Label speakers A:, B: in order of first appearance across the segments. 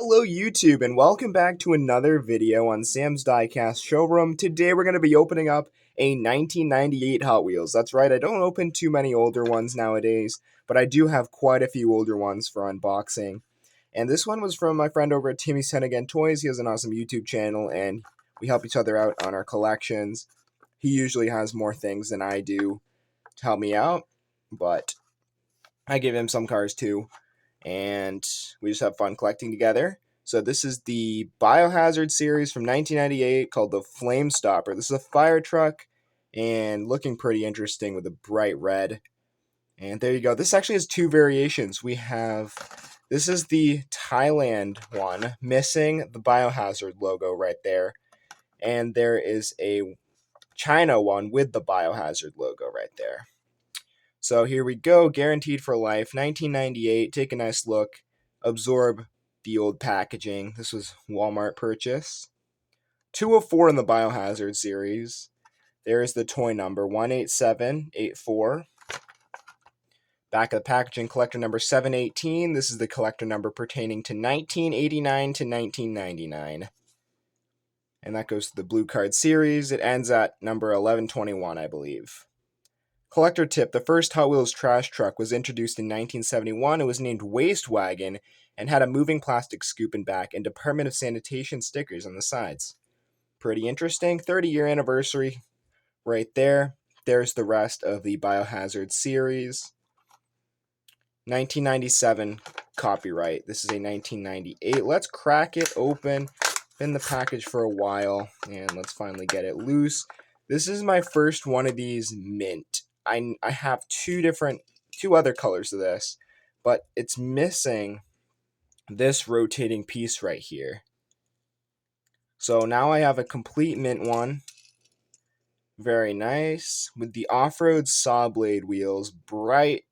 A: Hello YouTube and welcome back to another video on Sam's Diecast Showroom. Today we're going to be opening up a 1998 Hot Wheels. That's right, I don't open too many older ones nowadays, but I do have quite a few older ones for unboxing. And this one was from my friend over at Timmy's 10 Again Toys. He has an awesome YouTube channel and we help each other out on our collections. He usually has more things than I do to help me out, but I give him some cars too. And we just have fun collecting together. So this is the Biohazard series from 1998 called the Flame Stopper. This is a fire truck and looking pretty interesting with a bright red. And there you go. This actually has two variations. This is the Thailand one, missing the Biohazard logo right there. And there is a China one with the Biohazard logo right there. So here we go, guaranteed for life, 1998, take a nice look, absorb the old packaging. This was Walmart purchase. 204 in the Biohazard series. There is the toy number, 18784. Back of the packaging, collector number 718. This is the collector number pertaining to 1989 to 1999. And that goes to the Blue Card series. It ends at number 1121, I believe. Collector tip, the first Hot Wheels trash truck was introduced in 1971. It was named Waste Wagon and had a moving plastic scoop in back and Department of Sanitation stickers on the sides. Pretty interesting. 30-year anniversary right there. There's the rest of the Biohazard series. 1997 copyright. This is a 1998. Let's crack it open. Been in the package for a while, and let's finally get it loose. This is my first one of these mint. I have two other colors of this, but it's missing this rotating piece right here. So now I have a complete mint one. Very nice. With the off-road saw blade wheels, bright,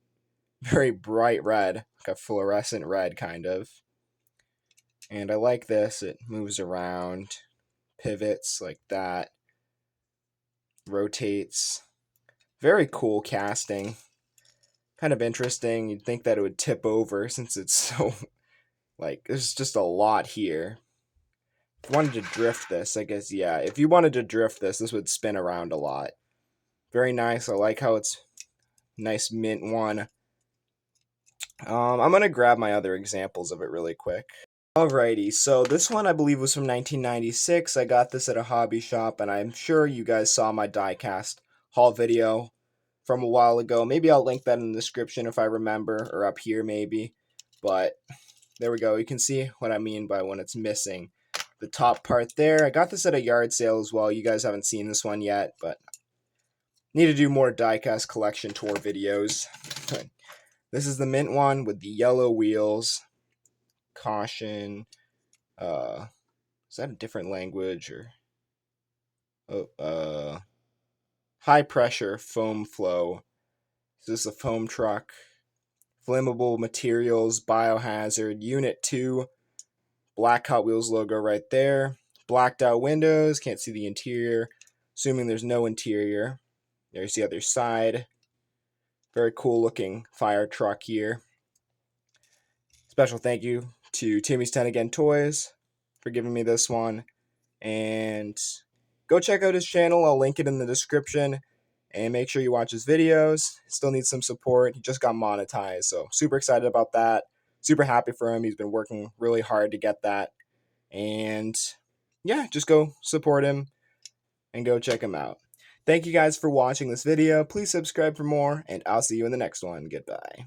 A: very bright red, like a fluorescent red kind of. And I like this. It moves around, pivots like that, rotates. Very cool casting. Kind of interesting. You'd think that it would tip over since it's so, there's just a lot here. If you wanted to drift this, I guess, yeah. If you wanted to drift this, this would spin around a lot. Very nice. I like how it's nice mint one. I'm going to grab my other examples of it really quick. Alrighty, so this one I believe was from 1996. I got this at a hobby shop, and I'm sure you guys saw my diecast haul video from a while ago. Maybe I'll link that in the description if I remember, or up here maybe. But there we go. You can see what I mean by when it's missing the top part there. I got this at a yard sale as well. You guys haven't seen this one yet, but need to do more diecast collection tour videos. This is the mint one with the yellow wheels. Caution. Is that a different language or high pressure foam flow? This is a foam truck. Flammable Materials, Biohazard, Unit 2, black Hot Wheels logo right there. Blacked out windows, can't see the interior. Assuming there's no interior. There's the other side. Very cool looking fire truck here. Special thank you to Timmy's 10 Again Toys for giving me this one. And go check out his channel. I'll link it in the description. And make sure you watch his videos. Still needs some support. He just got monetized, so super excited about that. Super happy for him. He's been working really hard to get that. And yeah, just go support him and go check him out. Thank you guys for watching this video. Please subscribe for more, and I'll see you in the next one. Goodbye.